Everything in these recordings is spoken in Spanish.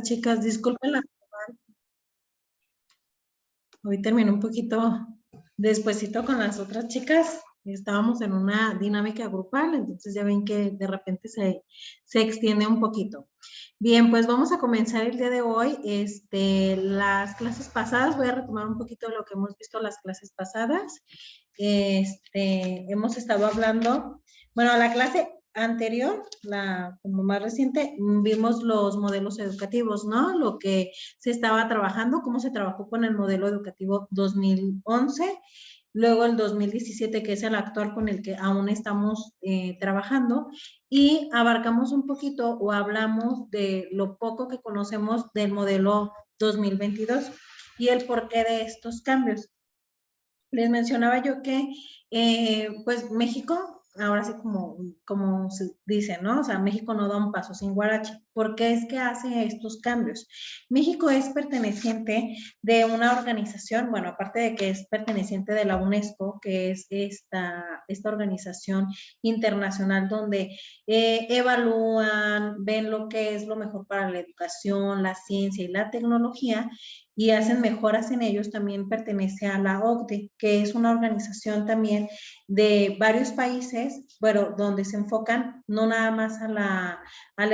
Chicas, disculpen hoy terminé un poquito despuesito con las otras chicas. Estábamos en una dinámica grupal, entonces ya ven que de repente se extiende un poquito. Bien, pues vamos a comenzar el día de hoy. Las clases pasadas, voy a retomar un poquito lo que hemos visto las clases pasadas. Hemos estado hablando, bueno, la clase anterior, la como más reciente, vimos los modelos educativos, ¿no? Lo que se estaba trabajando, cómo se trabajó con el modelo educativo 2011, luego el 2017, que es el actual con el que aún estamos trabajando, y abarcamos un poquito o hablamos de lo poco que conocemos del modelo 2022 y el porqué de estos cambios. Les mencionaba yo que, pues, México, ahora sí como se dice, ¿no? O sea, México no da un paso sin Guarache. ¿Por qué es que hace estos cambios? México es perteneciente de una organización, bueno, aparte de que es perteneciente de la UNESCO, que es esta organización internacional donde evalúan, ven lo que es lo mejor para la educación, la ciencia y la tecnología, y hacen mejoras en ellos. También pertenece a la OCDE, que es una organización también de varios países, bueno, donde se enfocan no nada más a la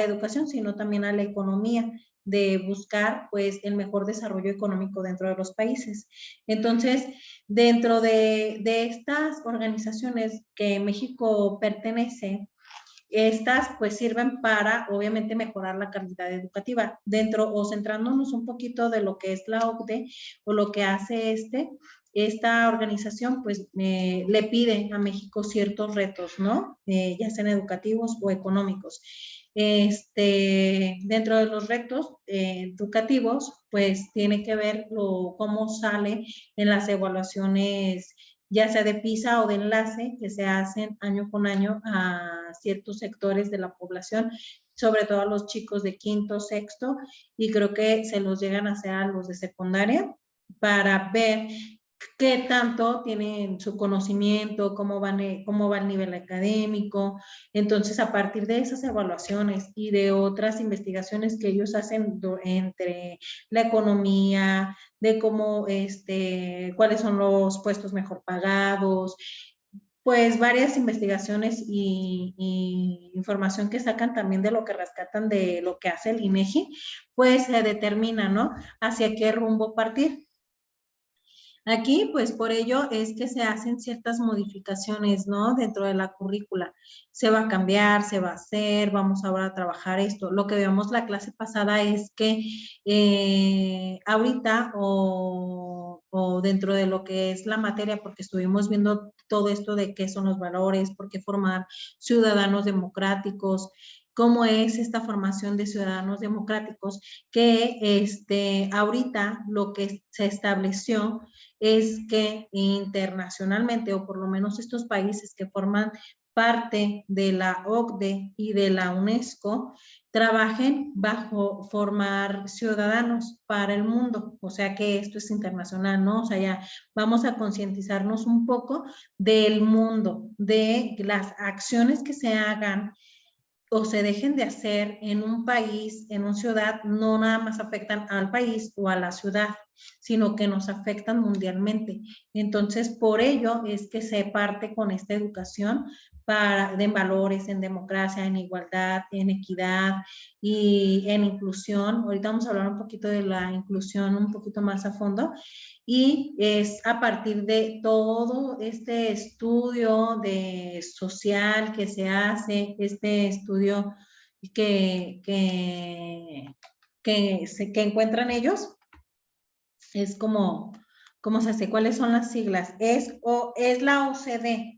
educación, sino también a la economía, de buscar pues el mejor desarrollo económico dentro de los países. Entonces, dentro de estas organizaciones que México pertenece, estas pues sirven para obviamente mejorar la calidad educativa. Dentro o centrándonos un poquito de lo que es la OCDE o lo que hace esta organización, pues le pide a México ciertos retos, ¿no? Ya sean educativos o económicos. Dentro de los retos educativos, pues tiene que ver cómo sale en las evaluaciones, ya sea de PISA o de enlace, que se hacen año con año a ciertos sectores de la población, sobre todo a los chicos de quinto, sexto, y creo que se los llegan a hacer a los de secundaria, para ver qué tanto tienen su conocimiento, cómo va el nivel académico. Entonces, a partir de esas evaluaciones y de otras investigaciones que ellos hacen entre la economía, de cómo, cuáles son los puestos mejor pagados, pues varias investigaciones y información que sacan también de lo que rescatan de lo que hace el INEGI, pues se determina, ¿no? Hacia qué rumbo partir. Aquí, pues por ello es que se hacen ciertas modificaciones, ¿no? Dentro de la currícula. Se va a cambiar, se va a hacer, vamos ahora a trabajar esto. Lo que veamos la clase pasada es que ahorita o dentro de lo que es la materia, porque estuvimos viendo todo esto de qué son los valores, por qué formar ciudadanos democráticos, cómo es esta formación de ciudadanos democráticos, que ahorita lo que se estableció es que internacionalmente, o por lo menos estos países que forman parte de la OCDE y de la UNESCO, trabajen bajo formar ciudadanos para el mundo. O sea que esto es internacional, ¿no? O sea, ya vamos a concientizarnos un poco del mundo, de las acciones que se hagan o se dejen de hacer en un país, en una ciudad, no nada más afectan al país o a la ciudad, sino que nos afectan mundialmente. Entonces, por ello es que se parte con esta educación en valores, en democracia, en igualdad, en equidad y en inclusión. Ahorita vamos a hablar un poquito de la inclusión un poquito más a fondo, y es a partir de todo este estudio social que se hace, este estudio que encuentran ellos, es como se hace. ¿Cuáles son las siglas? Es la OCDE,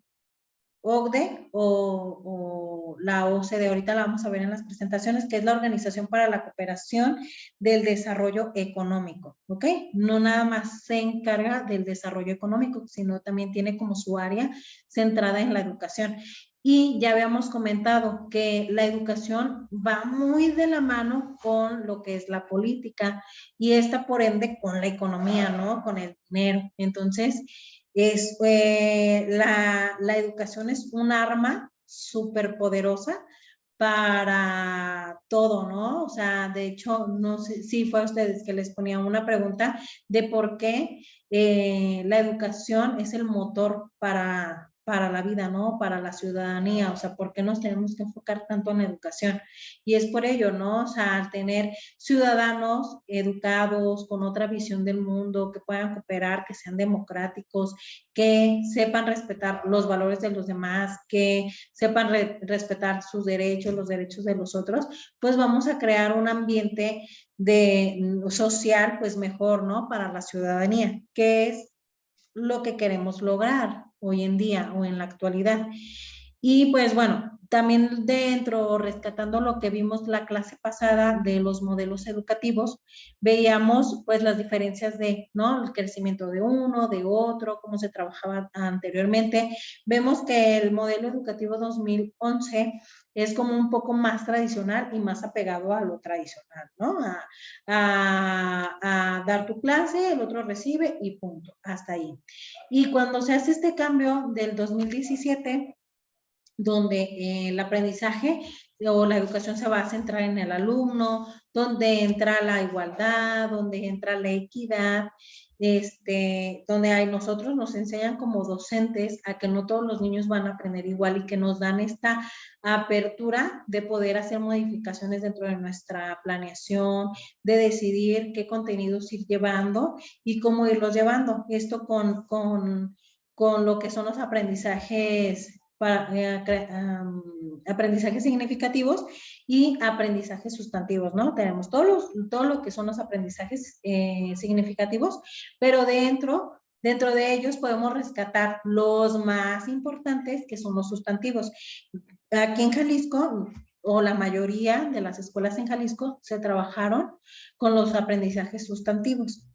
OCDE o la OCDE, ahorita la vamos a ver en las presentaciones, que es la Organización para la Cooperación del Desarrollo Económico, ¿ok? No nada más se encarga del desarrollo económico, sino también tiene como su área centrada en la educación. Y ya habíamos comentado que la educación va muy de la mano con lo que es la política y esta por ende con la economía, ¿no? Con el dinero. Entonces, la educación es un arma súper poderosa para todo, ¿no? O sea, de hecho, no sé si fue a ustedes que les ponía una pregunta de por qué la educación es el motor para la vida, ¿no? Para la ciudadanía, o sea, ¿por qué nos tenemos que enfocar tanto en la educación? Y es por ello, ¿no? O sea, al tener ciudadanos educados, con otra visión del mundo, que puedan cooperar, que sean democráticos, que sepan respetar los valores de los demás, que sepan respetar sus derechos, los derechos de los otros, pues vamos a crear un ambiente social, pues mejor, ¿no? Para la ciudadanía, que es lo que queremos lograr hoy en día o en la actualidad. Y pues bueno, también dentro, rescatando lo que vimos la clase pasada de los modelos educativos, veíamos pues las diferencias de, ¿no? El crecimiento de uno, de otro, cómo se trabajaba anteriormente. Vemos que el modelo educativo 2011 es como un poco más tradicional y más apegado a lo tradicional, ¿no? A dar tu clase, el otro recibe y punto, hasta ahí. Y cuando se hace este cambio del 2017, donde el aprendizaje o la educación se va a centrar en el alumno, donde entra la igualdad, donde entra la equidad, donde nosotros nos enseñan como docentes a que no todos los niños van a aprender igual y que nos dan esta apertura de poder hacer modificaciones dentro de nuestra planeación, de decidir qué contenidos ir llevando y cómo irlos llevando. Esto con lo que son los aprendizajes aprendizajes significativos y aprendizajes sustantivos, ¿no? Tenemos todo lo que son los aprendizajes significativos, pero dentro de ellos podemos rescatar los más importantes, que son los sustantivos. Aquí en Jalisco, o la mayoría de las escuelas en Jalisco, se trabajaron con los aprendizajes sustantivos,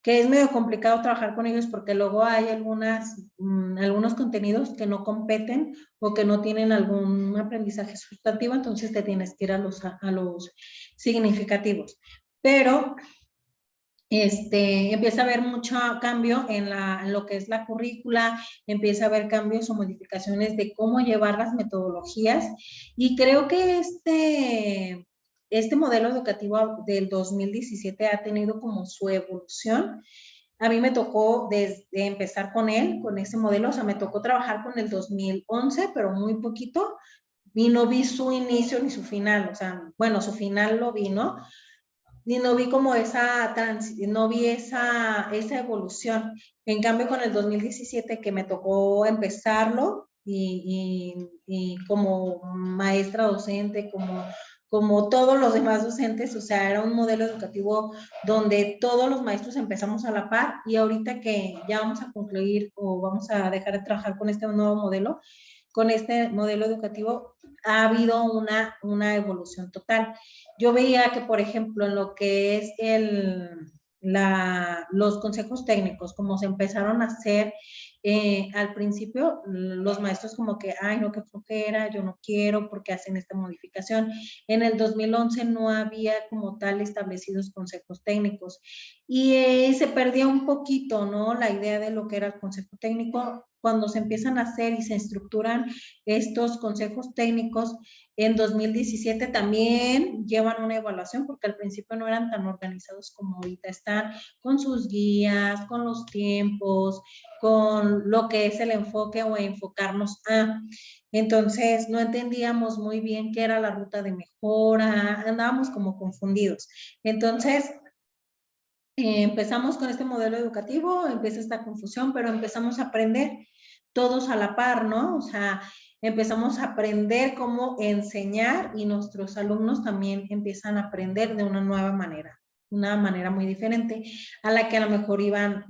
que es medio complicado trabajar con ellos porque luego hay algunos contenidos que no competen o que no tienen algún aprendizaje sustantivo, entonces te tienes que ir a los significativos. Pero empieza a haber mucho cambio en lo que es la currícula, empieza a haber cambios o modificaciones de cómo llevar las metodologías y creo que este modelo educativo del 2017 ha tenido como su evolución. A mí me tocó desde empezar con él, con ese modelo, o sea, me tocó trabajar con el 2011, pero muy poquito, y no vi su inicio ni su final, o sea, bueno, su final lo vi, ¿no? Y no vi como no vi esa evolución. En cambio, con el 2017 que me tocó empezarlo y como maestra docente, como todos los demás docentes, o sea, era un modelo educativo donde todos los maestros empezamos a la par y ahorita que ya vamos a concluir o vamos a dejar de trabajar con este nuevo modelo, con este modelo educativo, ha habido una evolución total. Yo veía que, por ejemplo, en lo que es los consejos técnicos, como se empezaron a hacer al principio, los maestros como que, ay, no, qué flojera, yo no quiero, porque hacen esta modificación. En el 2011 no había como tal establecidos consejos técnicos y se perdía un poquito, ¿no? La idea de lo que era el consejo técnico. Cuando se empiezan a hacer y se estructuran estos consejos técnicos, en 2017 también llevan una evaluación porque al principio no eran tan organizados como ahorita están, con sus guías, con los tiempos, con lo que es el enfoque o enfocarnos a. Entonces no entendíamos muy bien qué era la ruta de mejora, andábamos como confundidos. Entonces empezamos con este modelo educativo, empieza esta confusión, pero empezamos a aprender todos a la par, ¿no? O sea, empezamos a aprender cómo enseñar y nuestros alumnos también empiezan a aprender de una nueva manera, una manera muy diferente a la que a lo mejor iban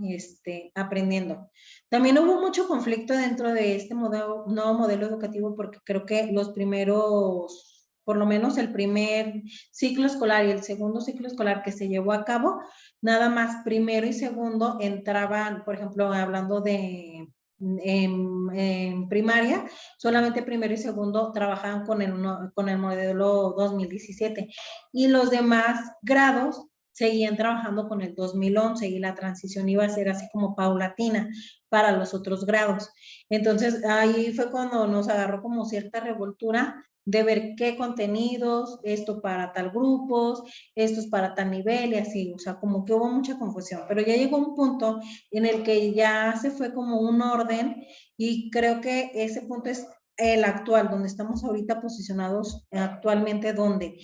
aprendiendo. También hubo mucho conflicto dentro de este nuevo modelo educativo porque creo que los primeros, por lo menos el primer ciclo escolar y el segundo ciclo escolar que se llevó a cabo, nada más primero y segundo entraban, por ejemplo, hablando de en primaria, solamente primero y segundo trabajaban con el modelo 2017 y los demás grados seguían trabajando con el 2011 y la transición iba a ser así como paulatina para los otros grados. Entonces ahí fue cuando nos agarró como cierta revoltura de ver qué contenidos, esto para tal grupos, esto es para tal nivel y así, o sea, como que hubo mucha confusión, pero ya llegó un punto en el que ya se fue como un orden y creo que ese punto es el actual, donde estamos ahorita posicionados actualmente, donde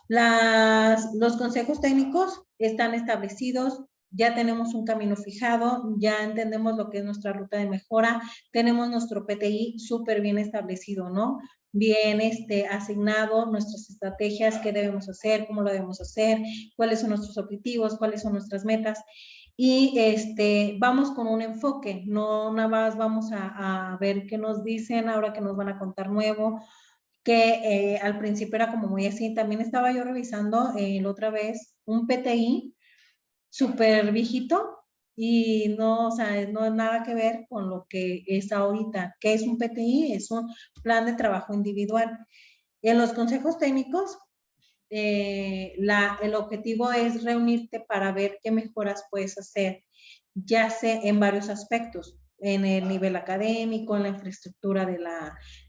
los consejos técnicos están establecidos, ya tenemos un camino fijado, ya entendemos lo que es nuestra ruta de mejora, tenemos nuestro PTI súper bien establecido, ¿no? Bien asignado, nuestras estrategias, qué debemos hacer, cómo lo debemos hacer, cuáles son nuestros objetivos, cuáles son nuestras metas. Y vamos con un enfoque, no nada más vamos a ver qué nos dicen ahora que nos van a contar nuevo, que al principio era como muy así. También estaba yo revisando la otra vez un PTI súper viejito y no, o sea, no es nada que ver con lo que es ahorita. ¿Qué es un PTI? Es un plan de trabajo individual. En los consejos técnicos, el objetivo es reunirte para ver qué mejoras puedes hacer, ya sea en varios aspectos, en el nivel académico, en la infraestructura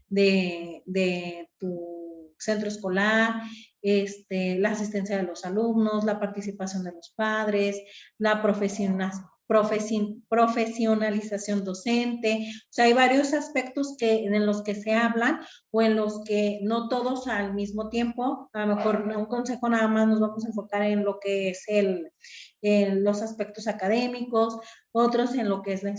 de tu centro escolar, la asistencia de los alumnos, la participación de los padres, la profesionalización docente. O sea, hay varios aspectos en los que se hablan o en los que no todos al mismo tiempo, a lo mejor un consejo nada más nos vamos a enfocar en lo que es en los aspectos académicos, otros en lo que es la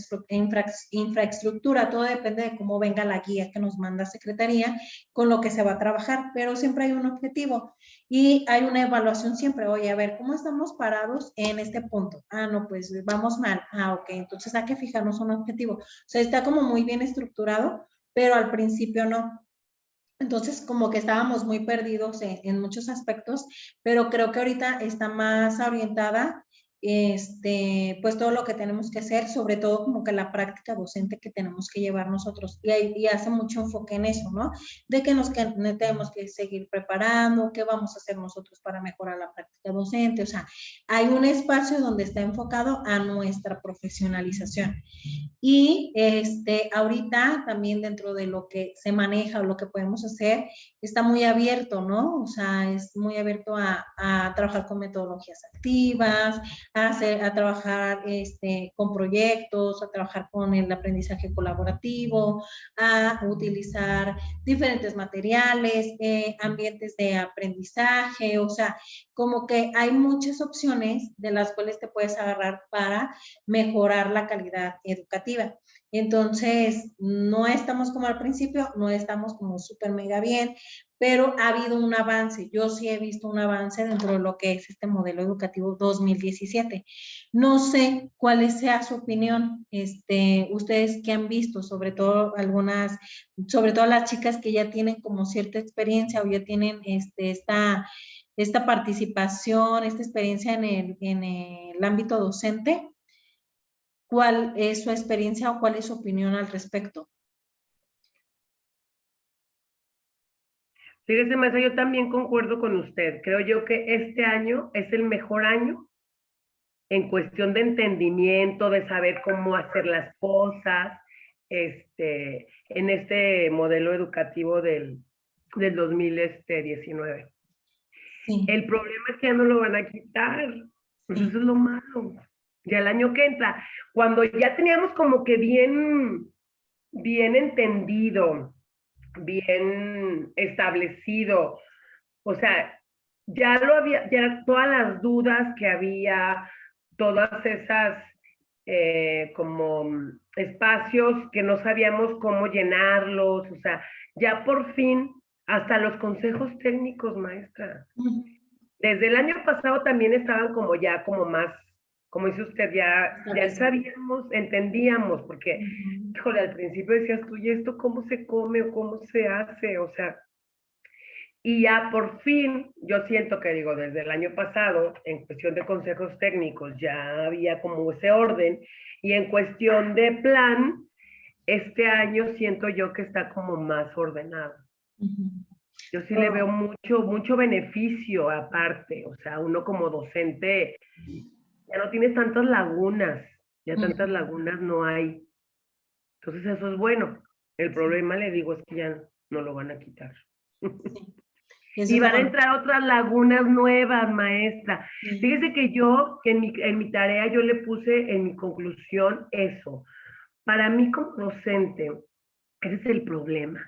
infraestructura, todo depende de cómo venga la guía que nos manda Secretaría con lo que se va a trabajar, pero siempre hay un objetivo y hay una evaluación siempre, oye, a ver, ¿cómo estamos parados en este punto? Ah, no, pues vamos mal, ok, entonces hay que fijarnos un objetivo, o sea, está como muy bien estructurado, pero al principio no. Entonces, como que estábamos muy perdidos en muchos aspectos, pero creo que ahorita está más orientada, pues todo lo que tenemos que hacer, sobre todo como que la práctica docente que tenemos que llevar nosotros. Y hace mucho enfoque en eso, ¿no? De que nos tenemos que seguir preparando, qué vamos a hacer nosotros para mejorar la práctica docente. O sea, hay un espacio donde está enfocado a nuestra profesionalización. Y ahorita también dentro de lo que se maneja o lo que podemos hacer, está muy abierto, ¿no? O sea, es muy abierto a trabajar con metodologías activas, a trabajar con proyectos, a trabajar con el aprendizaje colaborativo, a utilizar diferentes materiales, ambientes de aprendizaje, o sea, como que hay muchas opciones de las cuales te puedes agarrar para mejorar la calidad educativa. Entonces, no estamos como al principio, no estamos como súper mega bien, pero ha habido un avance. Yo sí he visto un avance dentro de lo que es este modelo educativo 2017. No sé cuál sea su opinión, ustedes que han visto, sobre todo sobre todo las chicas que ya tienen como cierta experiencia o ya tienen esta participación, esta experiencia en el ámbito docente. ¿Cuál es su experiencia o cuál es su opinión al respecto? Fíjese, maestra, yo también concuerdo con usted. Creo yo que este año es el mejor año en cuestión de entendimiento, de saber cómo hacer las cosas, en este modelo educativo del 2019. Sí, El problema es que ya no lo van a quitar. Pues eso sí. es lo malo. Ya el año que entra, cuando ya teníamos como que bien entendido, bien establecido, o sea, ya lo había, ya todas las dudas que había, todas esas como espacios que no sabíamos cómo llenarlos, o sea, ya por fin, hasta los consejos técnicos, maestra. Desde el año pasado también estaban como ya como más, como dice usted, ya Establecido. sabíamos, entendíamos, porque, híjole, al principio decías tú, ¿y esto cómo se come o cómo se hace? O sea, y ya por fin, yo siento que digo, desde el año pasado, en cuestión de consejos técnicos, ya había como ese orden, y en cuestión de plan, este año siento yo que está como más ordenado. Yo sí le veo Oh, mucho beneficio aparte, o sea, uno como docente ya no tienes tantas lagunas, ya tantas lagunas no hay. Entonces eso es bueno. El sí. problema, le digo, es que ya no lo van a quitar. Eso Y es lo van a bueno. entrar otras lagunas nuevas, maestra. Sí. Fíjese que yo, en mi tarea, yo le puse en mi conclusión eso. Para mí como docente, ese es el problema.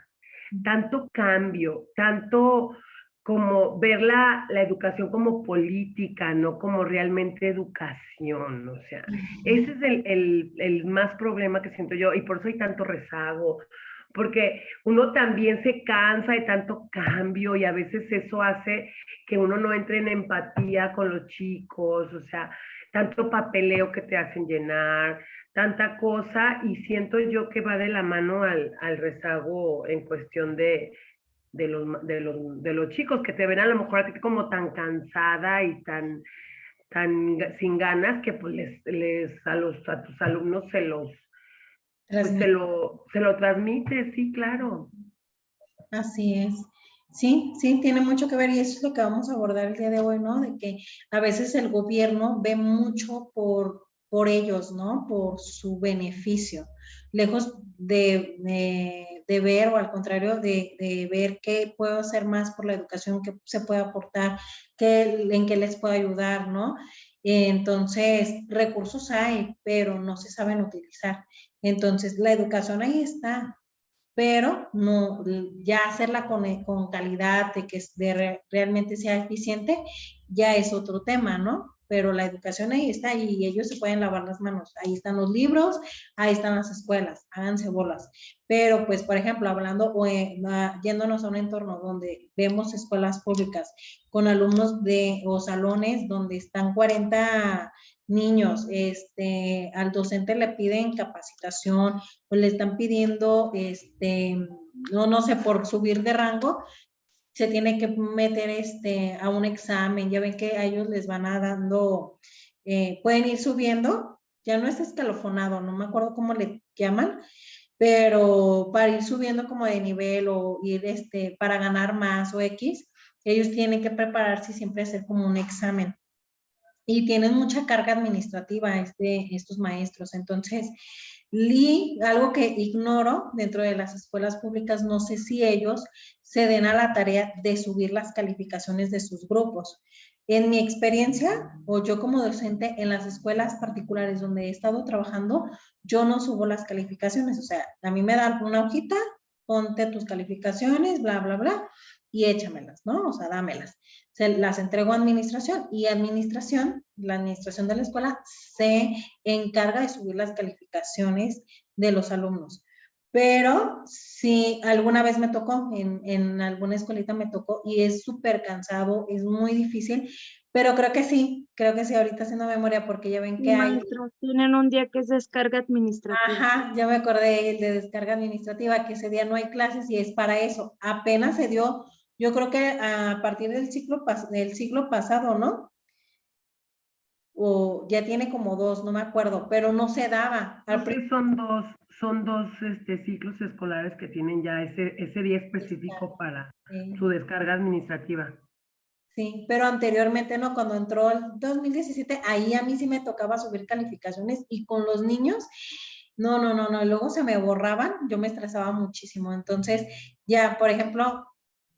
Tanto cambio, tanto como ver la educación como política, no como realmente educación. O sea, ese es el más problema que siento yo y por eso hay tanto rezago, porque uno también se cansa de tanto cambio y a veces eso hace que uno no entre en empatía con los chicos, o sea, tanto papeleo que te hacen llenar, tanta cosa, y siento yo que va de la mano al rezago en cuestión de los chicos que te ven a lo mejor a ti como tan cansada y tan sin ganas que pues a tus alumnos pues Transmite. se lo transmite, sí, claro. Así es. Sí, sí, tiene mucho que ver y eso es lo que vamos a abordar el día de hoy, ¿no? De que a veces el gobierno ve mucho por ellos, ¿no? Por su beneficio, lejos de ver o al contrario de ver qué puedo hacer más por la educación, qué se puede aportar, en qué les puedo ayudar, ¿no? Entonces, recursos hay, pero no se saben utilizar. Entonces, la educación ahí está, pero no, ya hacerla con calidad, de que realmente sea eficiente, ya es otro tema, ¿no? Pero la educación ahí está y ellos se pueden lavar las manos. Ahí están los libros, ahí están las escuelas, háganse bolas. Pero, pues, por ejemplo, hablando yéndonos a un entorno donde vemos escuelas públicas con alumnos o salones donde están 40 niños, al docente le piden capacitación, pues le están pidiendo, no sé, por subir de rango, se tiene que meter a un examen. Ya ven que a ellos les van a dando, pueden ir subiendo, ya no es escalofonado, no me acuerdo cómo le llaman, pero para ir subiendo como de nivel o ir para ganar más o X, ellos tienen que prepararse y siempre hacer como un examen. Y tienen mucha carga administrativa estos maestros. Entonces, algo que ignoro dentro de las escuelas públicas, no sé si ellos se den a la tarea de subir las calificaciones de sus grupos. En mi experiencia, o yo como docente en las escuelas particulares donde he estado trabajando, yo no subo las calificaciones. O sea, a mí me dan una hojita, ponte tus calificaciones, bla, bla, bla, y échamelas, ¿no? O sea, dámelas. Se las entrego a administración y la administración de la escuela se encarga de subir las calificaciones de los alumnos. Pero si alguna vez me tocó, en alguna escuelita me tocó y es súper cansado, es muy difícil, pero creo que sí, ahorita haciendo memoria porque ya ven Sí, que hay, maestro, tienen un día que es descarga administrativa. ajá, ya me acordé el de descarga administrativa, que ese día no hay clases y es para eso. Apenas se dio, yo creo que a partir del siglo pasado, ¿no? O ya tiene como dos, no me acuerdo, pero no se daba. No sé, son dos ciclos escolares que tienen ya ese día específico para su descarga administrativa. Sí, pero anteriormente no, cuando entró el 2017, ahí a mí sí me tocaba subir calificaciones y con los niños, no, no, no, no, y luego se me borraban, yo me estresaba muchísimo. Entonces, ya, por ejemplo,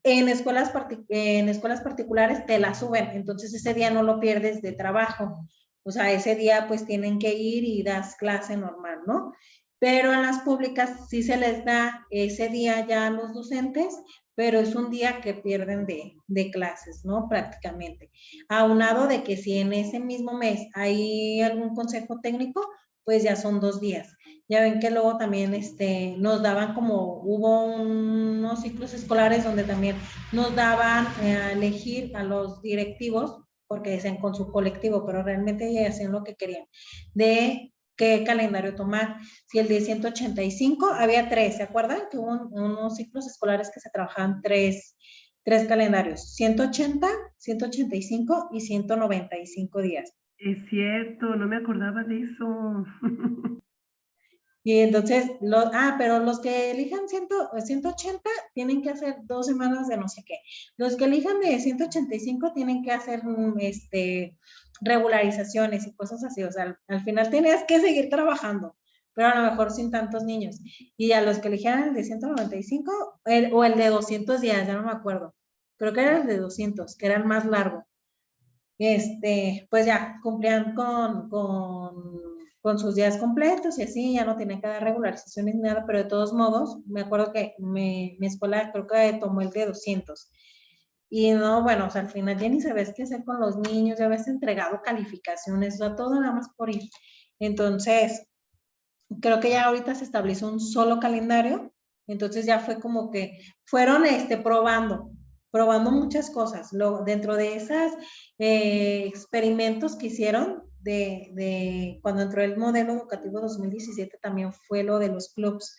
en escuelas particulares te la suben, entonces ese día no lo pierdes de trabajo. O sea, ese día pues tienen que ir y das clase normal, ¿no? Pero en las públicas sí se les da ese día ya a los docentes, pero es un día que pierden de clases, ¿no? Prácticamente. Aunado de que si en ese mismo mes hay algún consejo técnico, pues ya son 2 días. Ya ven que luego también nos daban hubo unos ciclos escolares donde también nos daban a elegir a los directivos, porque decían con su colectivo, pero realmente ya hacían lo que querían, de qué calendario tomar. Si el de 185, había 3, ¿se acuerdan? Que hubo unos ciclos escolares que se trabajaban tres calendarios, 180, 185 y 195 días. Es cierto, no me acordaba de eso. Y entonces, pero los que elijan 180 tienen que hacer 2 semanas de no sé qué. Los que elijan de 185 tienen que hacer regularizaciones y cosas así. O sea, al final tenías que seguir trabajando, pero a lo mejor sin tantos niños. Y a los que eligieran el de 195 o el de 200 días, ya no me acuerdo. Creo que era el de 200, que era el más largo. Pues ya cumplían con sus días completos y así, ya no tenían que dar regularizaciones ni nada, pero de todos modos, me acuerdo que mi escuela creo que tomó el de 200. Y no, bueno, o sea, al final ya ni sabes qué hacer con los niños, ya habías entregado calificaciones, o sea, todo nada más por ir. Entonces, creo que ya ahorita se estableció un solo calendario, entonces ya fue como que fueron probando muchas cosas. Dentro de esas experimentos que hicieron cuando entró el modelo educativo 2017 también fue lo de los clubs,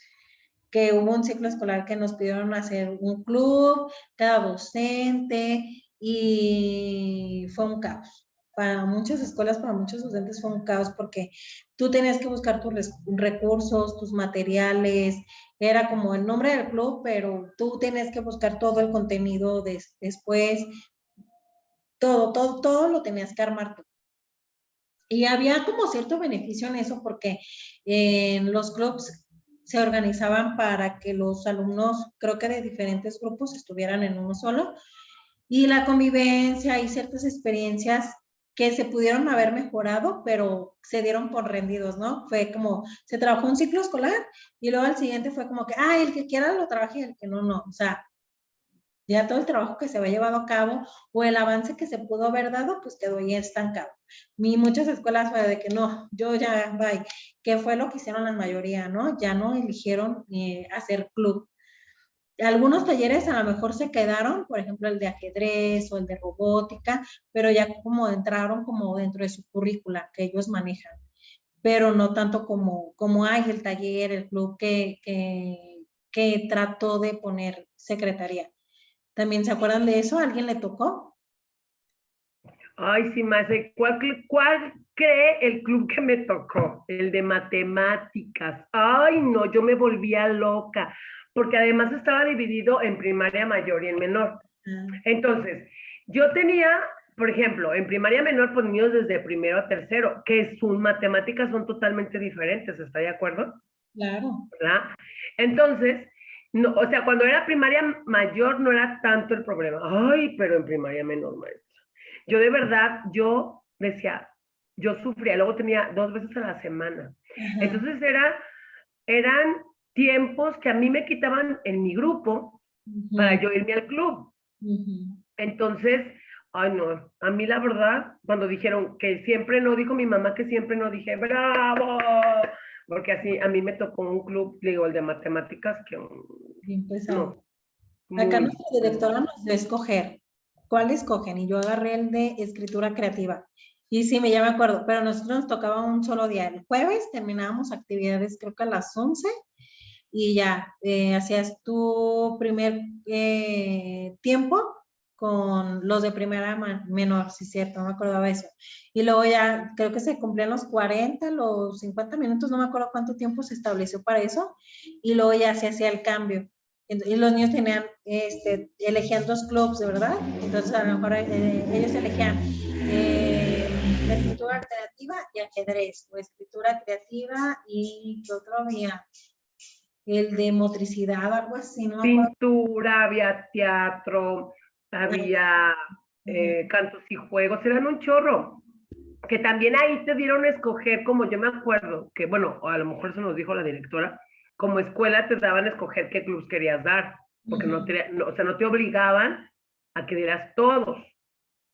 que hubo un ciclo escolar que nos pidieron hacer un club, cada docente, y fue un caos. Para muchas escuelas, para muchos docentes fue un caos porque tú tenías que buscar tus recursos, tus materiales, era como el nombre del club, pero tú tenías que buscar todo el contenido después, todo lo tenías que armar tú. Y había como cierto beneficio en eso porque en los clubs se organizaban para que los alumnos, creo que de diferentes grupos, estuvieran en uno solo, y la convivencia y ciertas experiencias que se pudieron haber mejorado, pero se dieron por rendidos, ¿no? Fue como, se trabajó un ciclo escolar y luego al siguiente fue como que, el que quiera lo trabaje y el que no, no. O sea, ya todo el trabajo que se había llevado a cabo o el avance que se pudo haber dado, pues quedó ya estancado. Muchas escuelas fue de que no, yo ya, bye, que fue lo que hicieron la mayoría, ¿no? Ya no eligieron hacer club. Algunos talleres a lo mejor se quedaron, por ejemplo, el de ajedrez o el de robótica, pero ya como entraron como dentro de su currícula que ellos manejan, pero no tanto como hay el taller, el club que trató de poner secretaría. ¿También se acuerdan de eso? ¿A alguien le tocó? Ay, sí, más. ¿Cuál cree el club que me tocó? El de matemáticas. Ay, no, yo me volvía loca, porque además estaba dividido en primaria mayor y en menor. Entonces, yo tenía, por ejemplo, en primaria menor, pues niños desde primero a tercero, que sus matemáticas son totalmente diferentes, ¿está de acuerdo? Claro. ¿Verdad? Entonces, no, o sea, cuando era primaria mayor no era tanto el problema. Ay, pero en primaria menor, maestra. Yo de verdad, yo decía, yo sufría, luego tenía 2 veces a la semana. Ajá. Entonces eran tiempos que a mí me quitaban en mi grupo para yo irme al club. Entonces, ay no, a mí la verdad, cuando dijeron que siempre no, dijo mi mamá que siempre no, dije, ¡bravo! Porque así, a mí me tocó un club, digo, el de matemáticas, que bien pesado. no, Acá muy, nuestra directora nos dio a escoger cuál escogen y yo agarré el de escritura creativa. Y sí, ya me acuerdo, pero a nosotros nos tocaba un solo día. El jueves terminábamos actividades creo que a las 11 y ya hacías tu primer tiempo con los de primera menor, sí, cierto, no me acordaba eso. Y luego ya creo que se cumplían los 40, los 50 minutos, no me acuerdo cuánto tiempo se estableció para eso, y luego ya se hacía el cambio. Y los niños tenían, elegían 2 clubs, de verdad. Entonces a lo mejor ellos elegían la escritura creativa y ajedrez, o escritura creativa y ¿qué otro había? El de motricidad, algo así, ¿no? Pintura, había teatro, había cantos y juegos, eran un chorro. Que también ahí te dieron a escoger, como yo me acuerdo, que bueno, a lo mejor eso nos dijo la directora, como escuela te daban a escoger qué clubs querías dar, porque no te obligaban a que dieras todos.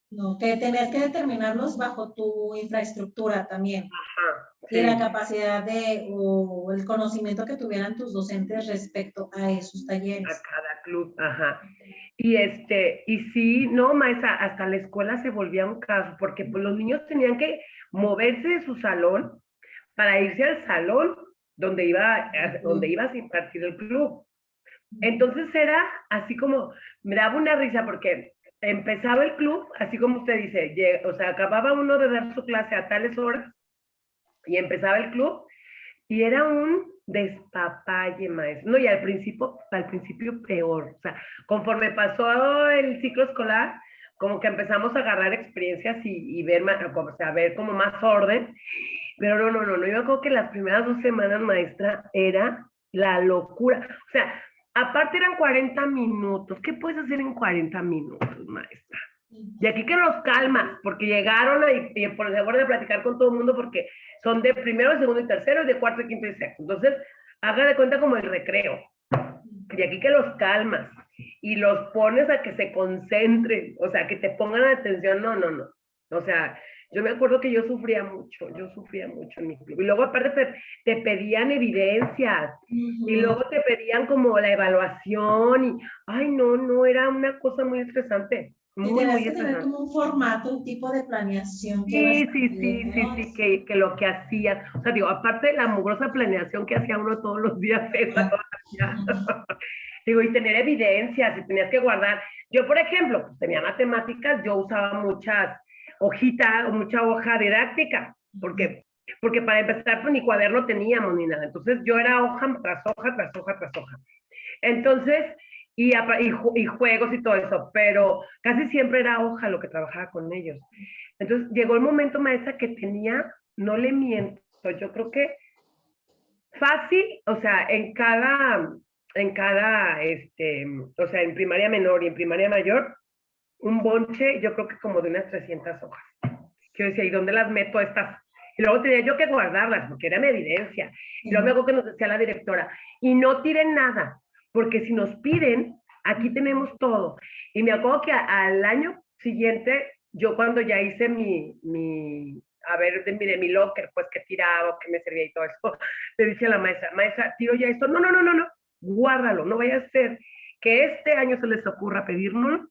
No, que tenías que determinarlos bajo tu infraestructura también. Ajá, y la capacidad o el conocimiento que tuvieran tus docentes respecto a esos talleres. A cada club, ajá. Y sí, no, maestra, hasta la escuela se volvía un caso, porque pues los niños tenían que moverse de su salón para irse al salón donde iba a impartir el club. Entonces era así como, me daba una risa porque empezaba el club, así como usted dice, o sea, acababa uno de dar su clase a tales horas y empezaba el club y era un despapalle, maestro. No, y al principio peor. O sea, conforme pasó el ciclo escolar, como que empezamos a agarrar experiencias y ver, o sea, ver como más orden. Pero no, yo me acuerdo que las primeras 2 semanas, maestra, era la locura. O sea, aparte eran 40 minutos. ¿Qué puedes hacer en 40 minutos, maestra? Y aquí que los calmas, porque llegaron y por el favor de platicar con todo el mundo, porque son de primero, segundo y tercero, y de cuarto, quinto y sexto. Entonces, haga de cuenta como el recreo. Y aquí que los calmas y los pones a que se concentren, o sea, que te pongan atención. No. O sea, yo me acuerdo que yo sufría mucho en mi club. Y luego aparte te pedían evidencias y luego te pedían como la evaluación y, ay, no, era una cosa muy estresante. Y tenías que tener como un formato, un tipo de planeación. Sí, que lo que hacías, o sea, digo, aparte de la mugrosa planeación que hacía uno todos los días, esa todavía. Digo, y tener evidencias, y tenías que guardar. Yo, por ejemplo, pues, tenía matemáticas, yo usaba mucha hoja didáctica, porque para empezar, pues ni cuaderno teníamos ni nada. Entonces, yo era hoja tras hoja, tras hoja, tras hoja. Entonces, y juegos y todo eso, pero casi siempre era hoja lo que trabajaba con ellos. Entonces, llegó el momento, maestra, que tenía, no le miento, yo creo que fácil, o sea, en cada, o sea, en primaria menor y en primaria mayor, un bonche, yo creo que como de unas 300 hojas. Yo decía, ¿y dónde las meto estas? Y luego tenía yo que guardarlas, porque era mi evidencia. Y luego me acuerdo que nos decía la directora, y no tiren nada, porque si nos piden, aquí tenemos todo. Y me acuerdo que al año siguiente, yo cuando ya hice a ver, de mi locker, pues que tiraba, que me servía y todo eso, le dije a la maestra, tiro ya esto. No, guárdalo, no vaya a ser que este año se les ocurra pedirnos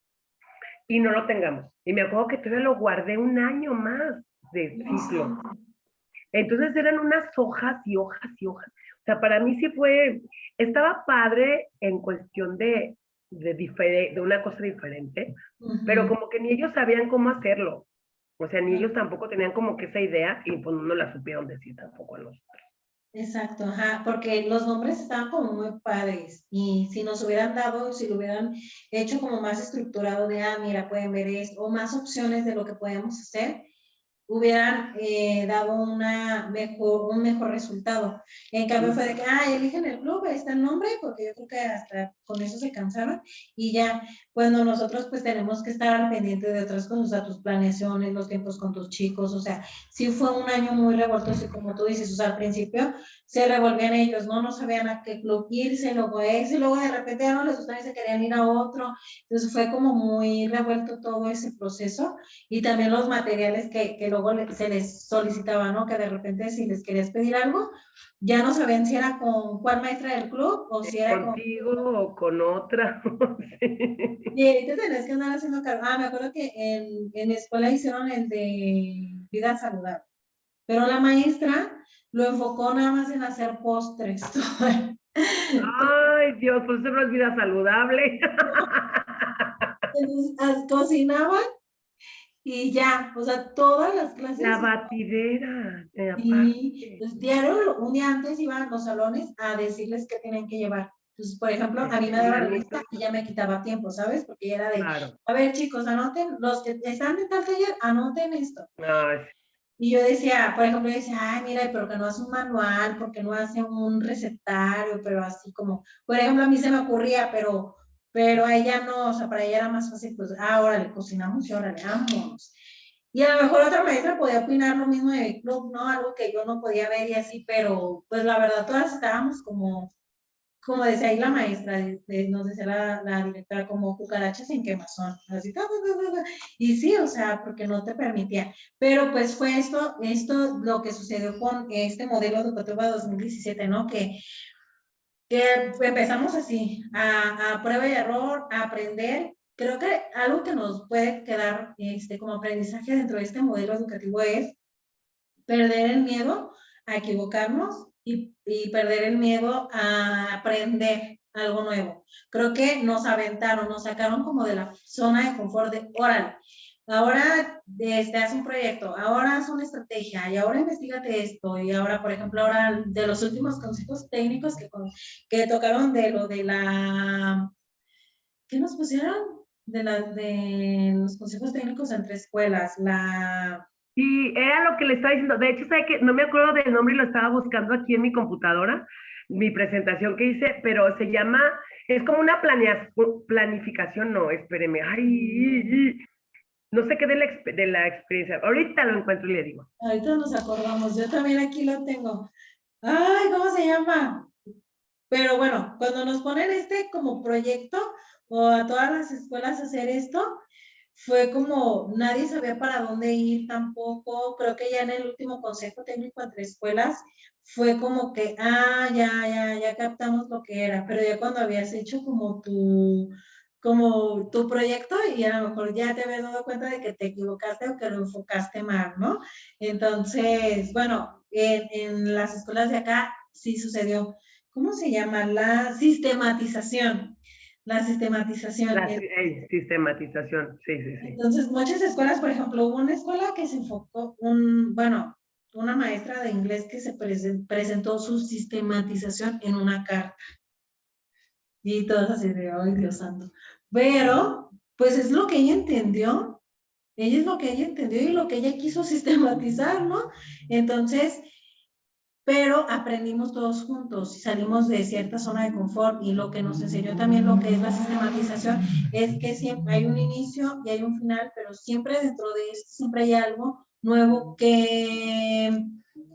y no lo tengamos. Y me acuerdo que todavía lo guardé un año más de ciclo. Entonces eran unas hojas y hojas y hojas. O sea, para mí sí estaba padre en cuestión de una cosa diferente, pero como que ni ellos sabían cómo hacerlo. O sea, ni ellos tampoco tenían como que esa idea y pues no la supieron decir tampoco a nosotros. Exacto, ajá, porque los nombres estaban como muy padres y si nos hubieran dado, si lo hubieran hecho como más estructurado de, mira, pueden ver esto, o más opciones de lo que podemos hacer, hubieran dado un mejor resultado. En cambio fue de que, eligen el club, ahí está el nombre, porque yo creo que hasta con eso se cansaban, y ya, cuando nosotros pues tenemos que estar pendientes de otras cosas, o sea, tus planeaciones, los tiempos con tus chicos, o sea, sí fue un año muy revoltoso, y como tú dices, o sea, al principio se revolvían ellos, no sabían a qué club irse, luego ese, y luego de repente ya no les gustaba y se querían ir a otro, entonces fue como muy revuelto todo ese proceso, y también los materiales que luego se les solicitaba, ¿no? Que de repente si les querías pedir algo, ya no sabían si era con cuál maestra del club o si era contigo o con otra. Y ahorita tenés que andar haciendo cargo. Me acuerdo que en escuela hicieron el de vida saludable, pero la maestra lo enfocó nada más en hacer postres. Ay, Dios, pues eso no es vida saludable. Entonces, cocinaban y ya, o sea, todas las clases. La batidera. Y pues, diario, un día antes iban a los salones a decirles qué tenían que llevar. Entonces, por ejemplo, a mí me daba la lista y ya me quitaba tiempo, ¿sabes? Porque ya era de, a ver, chicos, anoten, los que están en tal taller, anoten esto. Y yo decía, por ejemplo, yo decía, mira, pero que no hace un manual, porque no hace un recetario, pero así como, por ejemplo, a mí se me ocurría, pero a ella no, o sea, para ella era más fácil, pues, órale, cocinamos y órale, vámonos. Y a lo mejor otra maestra podía opinar lo mismo de mi club, ¿no? Algo que yo no podía ver y así, pero pues la verdad todas estábamos como decía ahí la maestra, nos decía la directora, como cucarachas en quemazón, así, y sí, o sea, porque no te permitía. Pero pues fue esto lo que sucedió con este modelo educativo de 2017, ¿no? Que empezamos así, a prueba y error, a aprender. Creo que algo que nos puede quedar como aprendizaje dentro de este modelo educativo es perder el miedo a equivocarnos y perder el miedo a aprender algo nuevo. Creo que nos aventaron, nos sacaron como de la zona de confort de, órale, ahora haz un proyecto, ahora haz una estrategia, y ahora investigate esto, y ahora, por ejemplo, ahora de los últimos consejos técnicos que tocaron de lo de la, ¿qué nos pusieron? De los consejos técnicos entre escuelas, Y era lo que le estaba diciendo. De hecho, ¿sabe qué? No me acuerdo del nombre y lo estaba buscando aquí en mi computadora, mi presentación que hice, pero se llama, es como una planificación, no, espéreme, ay, no sé qué de la experiencia. Ahorita lo encuentro y le digo. Ahorita nos acordamos, yo también aquí lo tengo. Ay, ¿cómo se llama? Pero bueno, cuando nos ponen como proyecto o a todas las escuelas hacer esto, fue como nadie sabía para dónde ir tampoco. Creo que ya en el último consejo técnico entre escuelas fue como que, ya captamos lo que era, pero ya cuando habías hecho como tu proyecto y a lo mejor ya te habías dado cuenta de que te equivocaste o que lo enfocaste mal, ¿no? Entonces, bueno, en las escuelas de acá sí sucedió. ¿Cómo se llama? La sistematización. La sistematización. Sistematización, sí. Entonces, muchas escuelas, por ejemplo, hubo una escuela que se enfocó, una maestra de inglés que se presentó su sistematización en una carta. Y todos así de, ay, Dios santo. Pero, pues es lo que ella entendió. Ella es lo que ella entendió y lo que ella quiso sistematizar, ¿no? Entonces, pero aprendimos todos juntos y salimos de cierta zona de confort, y lo que nos enseñó también lo que es la sistematización es que siempre hay un inicio y hay un final, pero siempre dentro de esto siempre hay algo nuevo que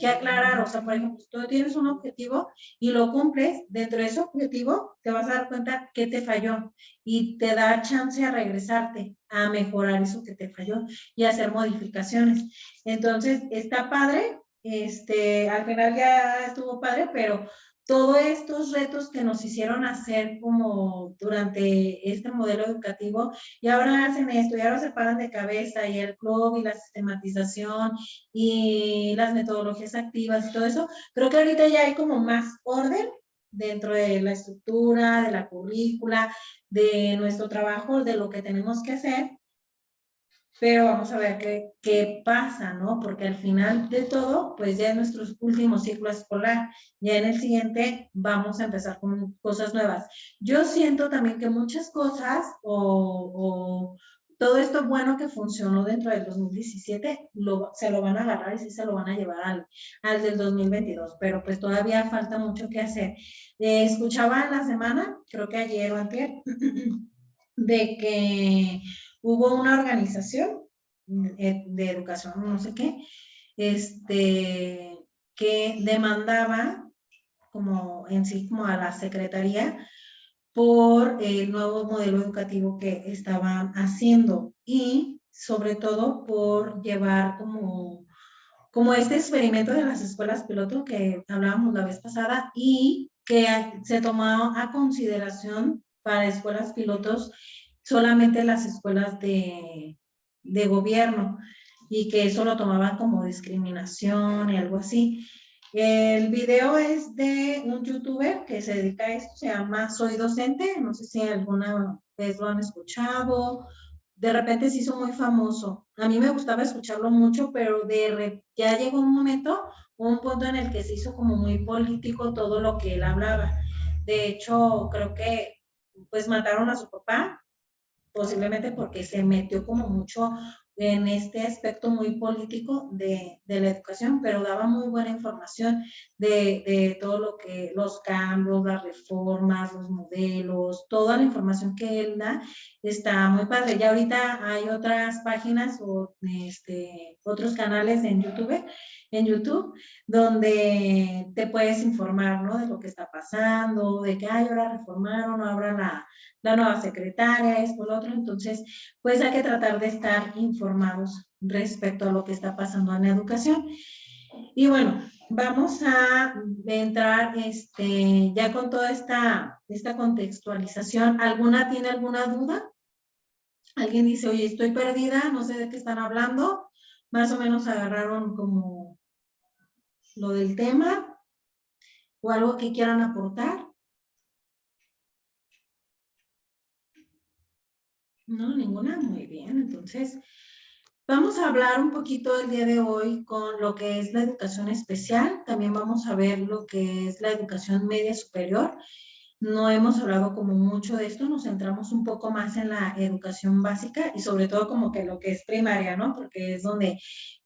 aclarar. O sea, por ejemplo, si tú tienes un objetivo y lo cumples, dentro de ese objetivo te vas a dar cuenta que te falló y te da chance a regresarte a mejorar eso que te falló y hacer modificaciones. Entonces, está padre. Al final ya estuvo padre, pero todos estos retos que nos hicieron hacer como durante este modelo educativo, y ahora hacen esto, y ahora se paran de cabeza, y el club, y la sistematización, y las metodologías activas, y todo eso, creo que ahorita ya hay como más orden dentro de la estructura, de la currícula, de nuestro trabajo, de lo que tenemos que hacer. Pero vamos a ver qué pasa, ¿no? Porque al final de todo, pues ya en nuestro último ciclo escolar, ya en el siguiente vamos a empezar con cosas nuevas. Yo siento también que muchas cosas o todo esto bueno que funcionó dentro del 2017, se lo van a agarrar y sí se lo van a llevar al del 2022, pero pues todavía falta mucho que hacer. Escuchaba en la semana, creo que ayer o antier, de que hubo una organización de educación, no sé qué, que demandaba como en sí como a la secretaría por el nuevo modelo educativo que estaban haciendo, y sobre todo por llevar como este experimento de las escuelas piloto que hablábamos la vez pasada, y que se tomó a consideración para escuelas pilotos solamente las escuelas de gobierno, y que eso lo tomaban como discriminación y algo así. El video es de un youtuber que se dedica a esto, se llama Soy Docente, no sé si alguna vez lo han escuchado. De repente se hizo muy famoso. A mí me gustaba escucharlo mucho, pero ya llegó un punto en el que se hizo como muy político todo lo que él hablaba. De hecho, creo que pues mataron a su papá, posiblemente porque se metió como mucho en este aspecto muy político de la educación, pero daba muy buena información de todo lo que, los cambios, las reformas, los modelos, toda la información que él da está muy padre. Ya ahorita hay otras páginas o otros canales en YouTube, donde te puedes informar, ¿no? De lo que está pasando, de que ahora reformaron, ahora la nueva secretaria, esto, lo otro. Entonces, pues hay que tratar de estar informados respecto a lo que está pasando en la educación. Y bueno, vamos a entrar ya con toda esta contextualización. ¿Tiene alguna duda? ¿Alguien dice, oye, estoy perdida, no sé de qué están hablando? Más o menos agarraron como lo del tema, o algo que quieran aportar. No, ninguna. Muy bien. Entonces, vamos a hablar un poquito el día de hoy con lo que es la educación especial. También vamos a ver lo que es la educación media superior. no hemos hablado como mucho de esto, nos centramos un poco más en la educación básica y sobre todo como que lo que es primaria, ¿no? Porque es donde,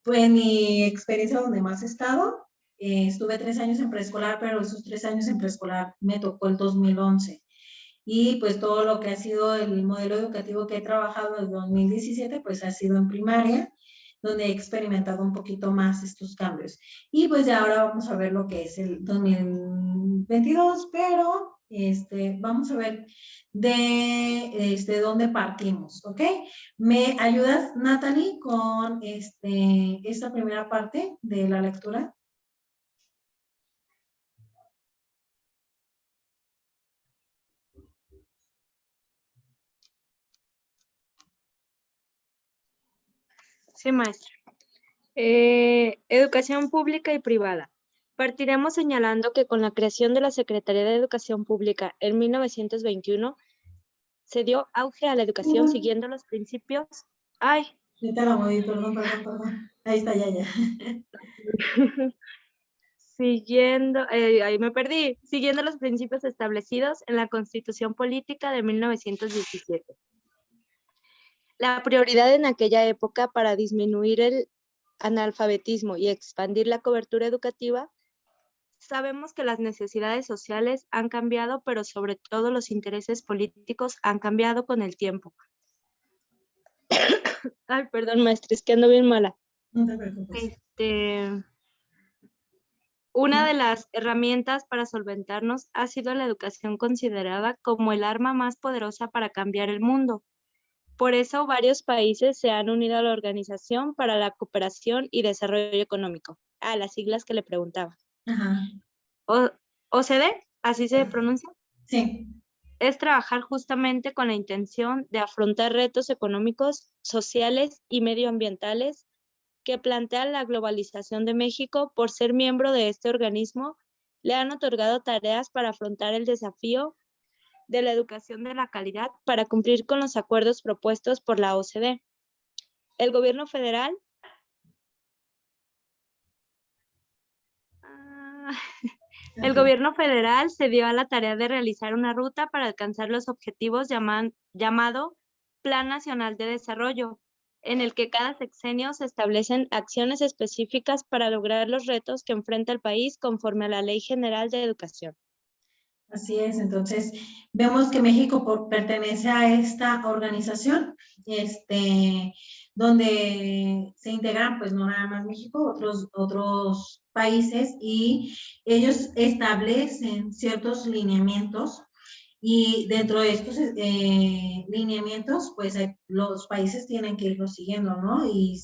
pues, en mi experiencia donde más he estado, estuve 3 años en preescolar, pero esos 3 años en preescolar me tocó el 2011. Y pues todo lo que ha sido el modelo educativo que he trabajado desde 2017, pues ha sido en primaria, donde he experimentado un poquito más estos cambios. Y pues ya ahora vamos a ver lo que es el 2022, pero vamos a ver de dónde partimos, ¿ok? ¿Me ayudas, Natalie, con esta primera parte de la lectura? Sí, maestra. Educación pública y privada. Partiremos señalando que con la creación de la Secretaría de Educación Pública en 1921, se dio auge a la educación siguiendo los principios. ¡Ay! Ahorita la moví, perdón. Ahí está, ya. Ahí me perdí. Siguiendo los principios establecidos en la Constitución Política de 1917. La prioridad en aquella época para disminuir el analfabetismo y expandir la cobertura educativa. Sabemos que las necesidades sociales han cambiado, pero sobre todo los intereses políticos han cambiado con el tiempo. Ay, perdón, maestra, es que ando bien mala. No te preocupes. Una de las herramientas para solventarnos ha sido la educación, considerada como el arma más poderosa para cambiar el mundo. Por eso, varios países se han unido a la Organización para la Cooperación y Desarrollo Económico. Las siglas que le preguntaba. Ajá. OCDE, ¿así se pronuncia? Sí. Es trabajar justamente con la intención de afrontar retos económicos, sociales y medioambientales que plantea la globalización de México. Por ser miembro de este organismo, le han otorgado tareas para afrontar el desafío de la educación de la calidad para cumplir con los acuerdos propuestos por la OCDE. El gobierno federal se dio a la tarea de realizar una ruta para alcanzar los objetivos llamado Plan Nacional de Desarrollo, en el que cada sexenio se establecen acciones específicas para lograr los retos que enfrenta el país conforme a la Ley General de Educación. Así es, entonces vemos que México pertenece a esta organización, donde se integran, pues no nada más México, otros países, y ellos establecen ciertos lineamientos, y dentro de estos lineamientos, pues los países tienen que irlos siguiendo, ¿no? Y